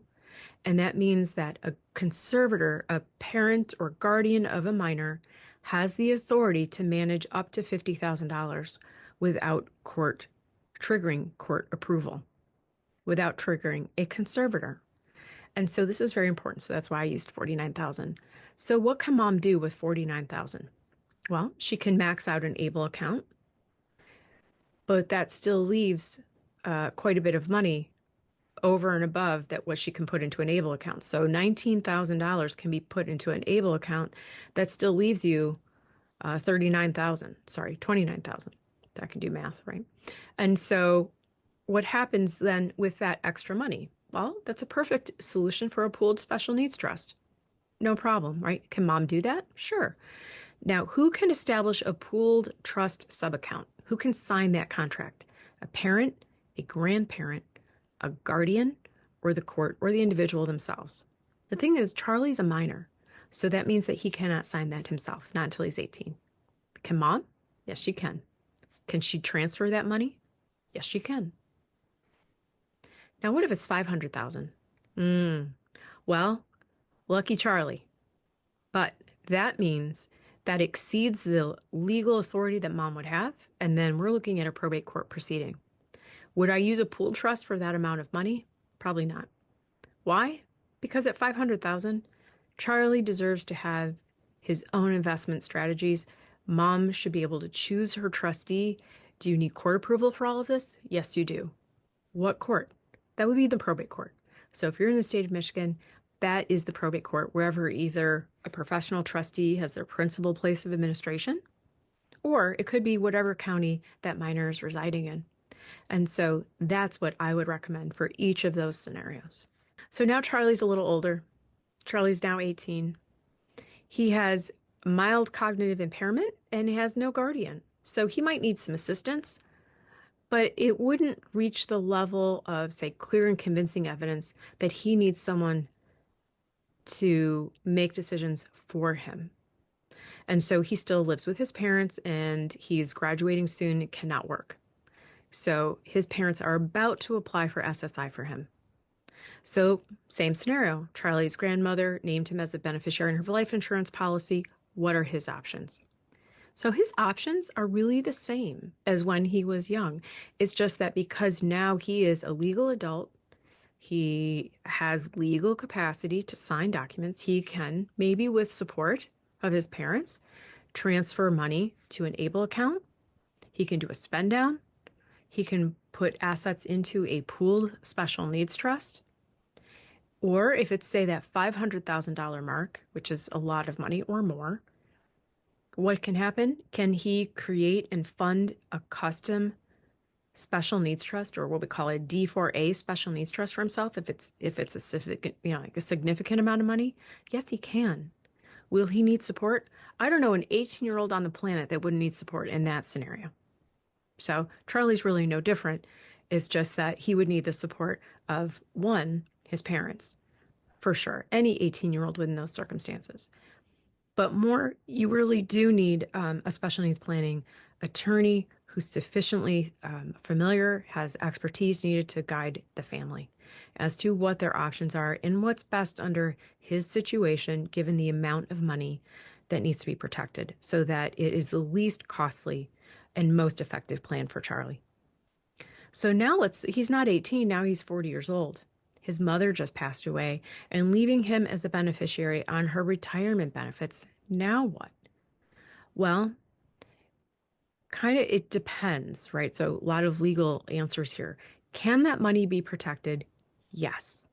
And that means that a conservator, a parent or guardian of a minor, has the authority to manage up to $50,000 without triggering court approval, without triggering a conservator. And so this is very important. So that's why I used 49,000. So what can mom do with 49,000? Well, she can max out an ABLE account, but that still leaves quite a bit of money over and above that what she can put into an ABLE account. So $19,000 can be put into an ABLE account. That still leaves you 29,000. I can do math, right? And so what happens then with that extra money? Well, that's a perfect solution for a pooled special needs trust. No problem, right? Can mom do that? Sure. Now, who can establish a pooled trust subaccount? Who can sign that contract? A parent, a grandparent, a guardian, or the court, or the individual themselves. The thing is, Charlie's a minor, so that means that he cannot sign that himself, not until he's 18. Can mom? Yes, she can. Can she transfer that money? Yes, she can. Now, what if it's 500,000? Well, lucky Charlie. But that means that exceeds the legal authority that mom would have, and then we're looking at a probate court proceeding. Would I use a pooled trust for that amount of money? Probably not. Why? Because at 500,000, Charlie deserves to have his own investment strategies. Mom should be able to choose her trustee. Do you need court approval for all of this? Yes, you do. What court? That would be the probate court. So if you're in the state of Michigan, that is the probate court, wherever either a professional trustee has their principal place of administration, or it could be whatever county that minor is residing in. And so that's what I would recommend for each of those scenarios. So now Charlie's a little older. Charlie's now 18. He has mild cognitive impairment and has no guardian. So he might need some assistance, but it wouldn't reach the level of, say, clear and convincing evidence that he needs someone to make decisions for him. And so he still lives with his parents and he's graduating soon, cannot work. So his parents are about to apply for SSI for him. So same scenario, Charlie's grandmother named him as a beneficiary in her life insurance policy. What are his options? So his options are really the same as when he was young. It's just that because now he is a legal adult, he has legal capacity to sign documents. He can, maybe with support of his parents, transfer money to an ABLE account. He can do a spend down. He can put assets into a pooled special needs trust. Or if it's, say, that $500,000 mark, which is a lot of money or more, what can happen? Can he create and fund a custom special needs trust, or what we call a D4A special needs trust for himself if it's a significant amount of money? Yes, he can. Will he need support? I don't know an 18-year-old on the planet that wouldn't need support in that scenario. So Charlie's really no different. It's just that he would need the support of, one, his parents, for sure. Any 18-year-old within those circumstances. But more, you really do need a special needs planning attorney who's sufficiently familiar, has expertise needed to guide the family as to what their options are and what's best under his situation, given the amount of money that needs to be protected, so that it is the least costly and most effective plan for Charlie. So now he's not 18, now he's 40 years old. His mother just passed away and leaving him as a beneficiary on her retirement benefits. Now what? Well, it depends, right? So a lot of legal answers here. Can that money be protected? Yes.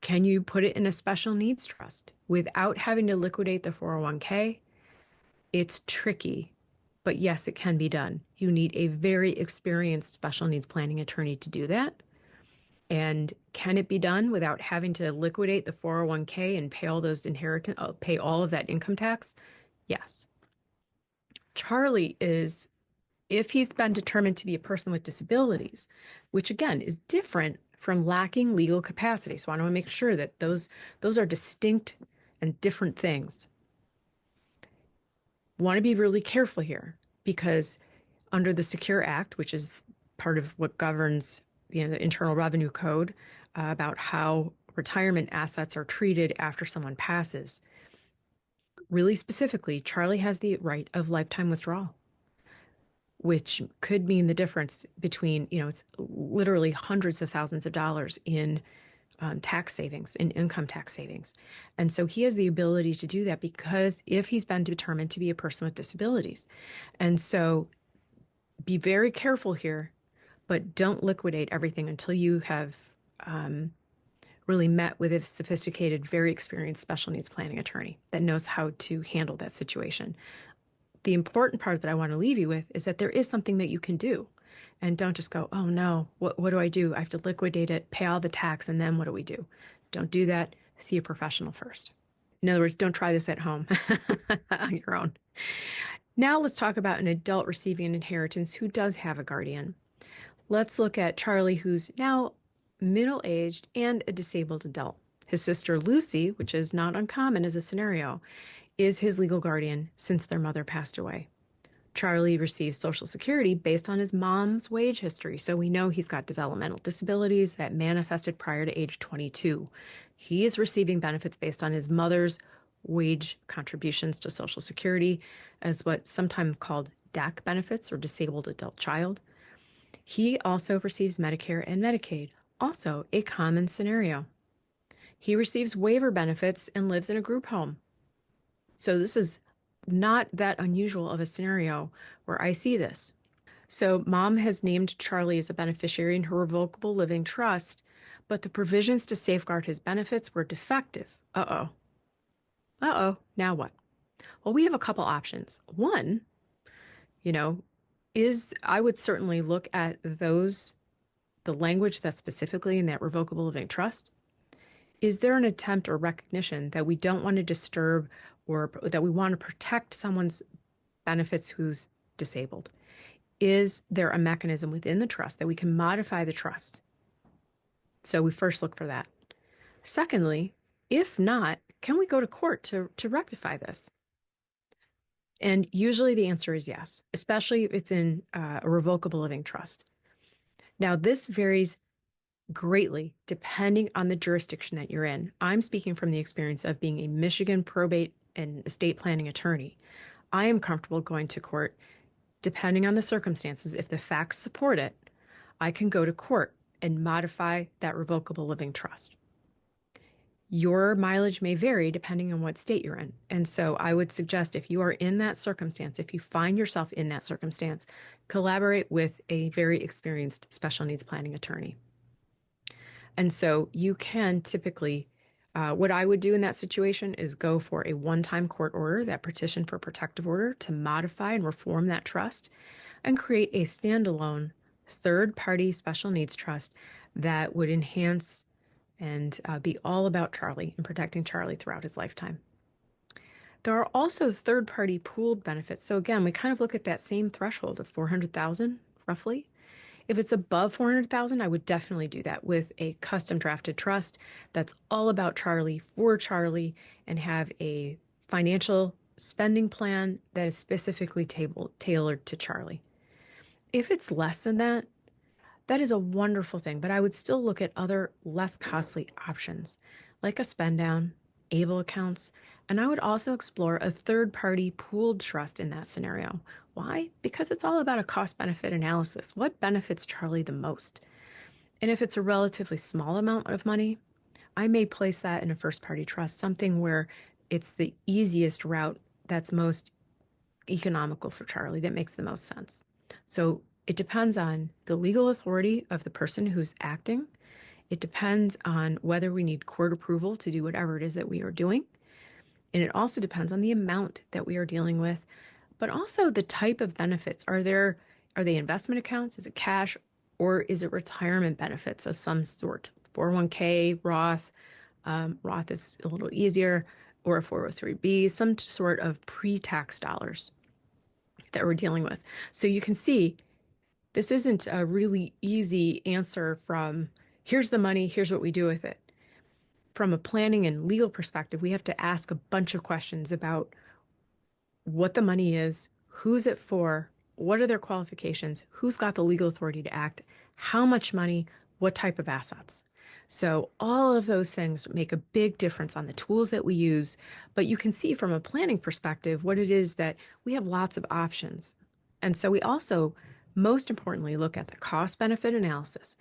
Can you put it in a special needs trust without having to liquidate the 401k? It's tricky, but yes, it can be done. You need a very experienced special needs planning attorney to do that. And can it be done without having to liquidate the 401k and pay all those pay all of that income tax? Yes. Charlie is, if he's been determined to be a person with disabilities, which again is different from lacking legal capacity. So I want to make sure that those are distinct and different things. Want to be really careful here, because under the Secure Act, which is part of what governs the Internal Revenue Code, about how retirement assets are treated after someone passes. Really specifically, Charlie has the right of lifetime withdrawal, which could mean the difference between, it's literally hundreds of thousands of dollars in tax savings, in income tax savings. And so he has the ability to do that because if he's been determined to be a person with disabilities. And so be very careful here, but don't liquidate everything until you have really met with a sophisticated, very experienced special needs planning attorney that knows how to handle that situation. The important part that I want to leave you with is that there is something that you can do. And don't just go, oh no, what do I do? I have to liquidate it, pay all the tax, and then what do we do? Don't do that. See a professional first. In other words, don't try this at home on your own. Now let's talk about an adult receiving an inheritance who does have a guardian. Let's look at Charlie, who's now middle-aged and a disabled adult. His sister Lucy, which is not uncommon as a scenario, is his legal guardian since their mother passed away. Charlie receives Social Security based on his mom's wage history, so we know he's got developmental disabilities that manifested prior to age 22. He is receiving benefits based on his mother's wage contributions to Social Security as what's sometimes called DAC benefits, or disabled adult child. He also receives Medicare and Medicaid, also a common scenario. He receives waiver benefits and lives in a group home. So this is not that unusual of a scenario where I see this. So mom has named Charlie as a beneficiary in her revocable living trust, but the provisions to safeguard his benefits were defective. Uh-oh. Now what? Well, we have a couple options. One, I would certainly look at the language that's specifically in that revocable living trust. Is there an attempt or recognition that we don't want to disturb or that we want to protect someone's benefits who's disabled? Is there a mechanism within the trust that we can modify the trust? So we first look for that. Secondly, if not, can we go to court to rectify this? And usually the answer is yes, especially if it's in a revocable living trust. Now, this varies greatly depending on the jurisdiction that you're in. I'm speaking from the experience of being a Michigan probate and estate planning attorney. I am comfortable going to court depending on the circumstances. If the facts support it, I can go to court and modify that revocable living trust. Your mileage may vary depending on what state you're in. And so I would suggest if you are in that circumstance, if you find yourself in that circumstance, collaborate with a very experienced special needs planning attorney. And so you can typically, what I would do in that situation is go for a one-time court order, that petition for protective order, to modify and reform that trust and create a standalone third-party special needs trust that would enhance and be all about Charlie and protecting Charlie throughout his lifetime. There are also third-party pooled benefits. So again, we kind of look at that same threshold of $400,000 roughly. If it's above $400,000, I would definitely do that with a custom drafted trust that's all about Charlie, for Charlie, and have a financial spending plan that is specifically tailored to Charlie. If it's less than that, that is a wonderful thing, but I would still look at other less costly options like a spend down, ABLE accounts, and I would also explore a third-party pooled trust in that scenario. Why? Because it's all about a cost-benefit analysis. What benefits Charlie the most? And if it's a relatively small amount of money, I may place that in a first-party trust, something where it's the easiest route that's most economical for Charlie, that makes the most sense. So it depends on the legal authority of the person who's acting. It depends on whether we need court approval to do whatever it is that we are doing. And it also depends on the amount that we are dealing with, but also the type of benefits. Are they investment accounts? Is it cash? Or is it retirement benefits of some sort? 401k, Roth. Roth is a little easier, or a 403b, some sort of pre-tax dollars that we're dealing with. So you can see this isn't a really easy answer from here's the money, here's what we do with it. From a planning and legal perspective, we have to ask a bunch of questions about what the money is, who's it for, what are their qualifications, who's got the legal authority to act, how much money, what type of assets. So all of those things make a big difference on the tools that we use, but you can see from a planning perspective what it is that we have lots of options. And so we also, most importantly, look at the cost benefit analysis.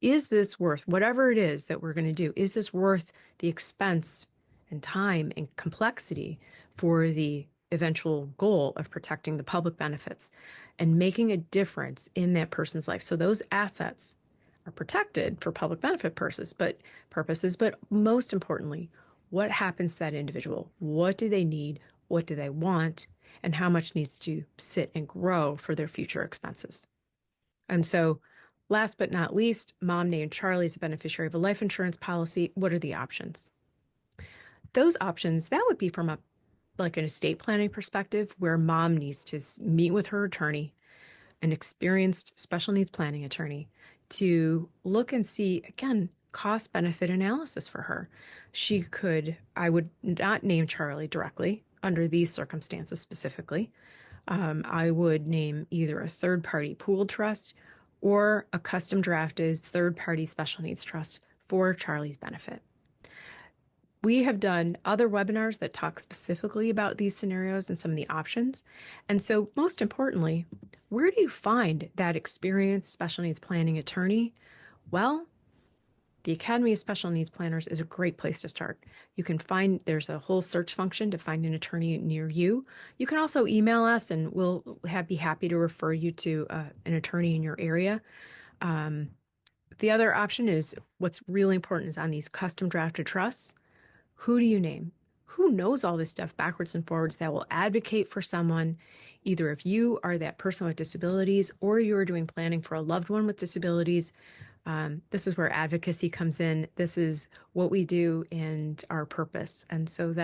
Is this worth whatever it is that we're going to do? Is this worth the expense and time and complexity for the eventual goal of protecting the public benefits and making a difference in that person's life? So those assets are protected for public benefit purposes, but most importantly, what happens to that individual? What do they need? What do they want? And how much needs to sit and grow for their future expenses? And so, last but not least, mom named Charlie is a beneficiary of a life insurance policy. What are the options? Those options, that would be from an estate planning perspective, where mom needs to meet with her attorney, an experienced special needs planning attorney, to look and see, again, cost benefit analysis for her. I would not name Charlie directly under these circumstances specifically. I would name either a third party pooled trust or a custom drafted third party special needs trust for Charlie's benefit. We have done other webinars that talk specifically about these scenarios and some of the options. And so, most importantly, where do you find that experienced special needs planning attorney? Well, the Academy of Special Needs Planners is a great place to start. There's a whole search function to find an attorney near you. You can also email us and we'll be happy to refer you to an attorney in your area. The other option is, what's really important is on these custom drafted trusts, who do you name? Who knows all this stuff backwards and forwards that will advocate for someone, either if you are that person with disabilities or you're doing planning for a loved one with disabilities. This is where advocacy comes in. This is what we do and our purpose. And so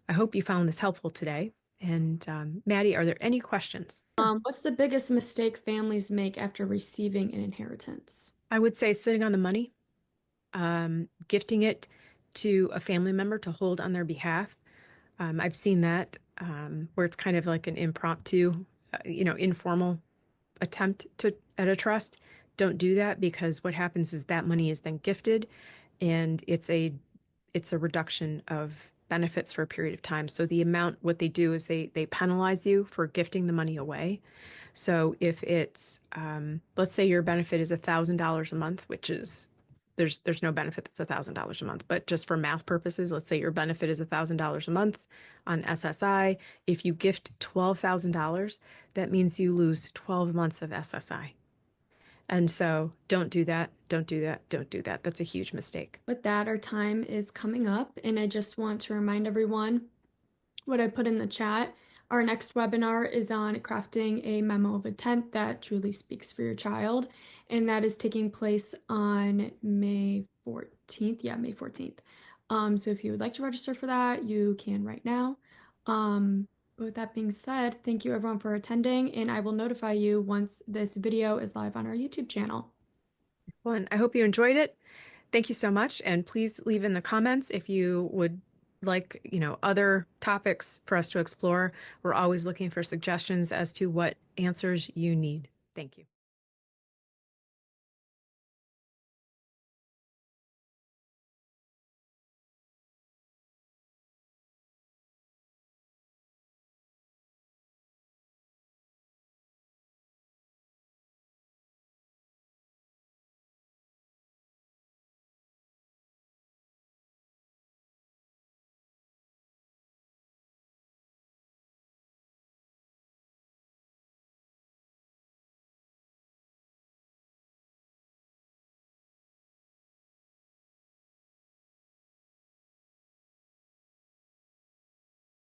I hope you found this helpful today. And Maddie, are there any questions? What's the biggest mistake families make after receiving an inheritance? I would say sitting on the money, gifting it to a family member to hold on their behalf. I've seen that where it's kind of like an impromptu, informal attempt at a trust. Don't do that, because what happens is that money is then gifted and it's a reduction of benefits for a period of time. So what they do is they penalize you for gifting the money away. So if it's, let's say your benefit is $1,000 a month, which is, there's no benefit that's $1,000 a month, but just for math purposes, let's say your benefit is $1,000 a month on SSI. If you gift $12,000, that means you lose 12 months of SSI. And so don't do that. Don't do that. Don't do that. That's a huge mistake. With that, our time is coming up, and I just want to remind everyone what I put in the chat. Our next webinar is on crafting a memo of intent that truly speaks for your child, and that is taking place on May 14th. Yeah, May 14th. So if you would like to register for that, you can right now. But with that being said, thank you everyone for attending, and I will notify you once this video is live on our YouTube channel. Well, I hope you enjoyed it. Thank you so much. And please leave in the comments if you would like, other topics for us to explore. We're always looking for suggestions as to what answers you need. Thank you.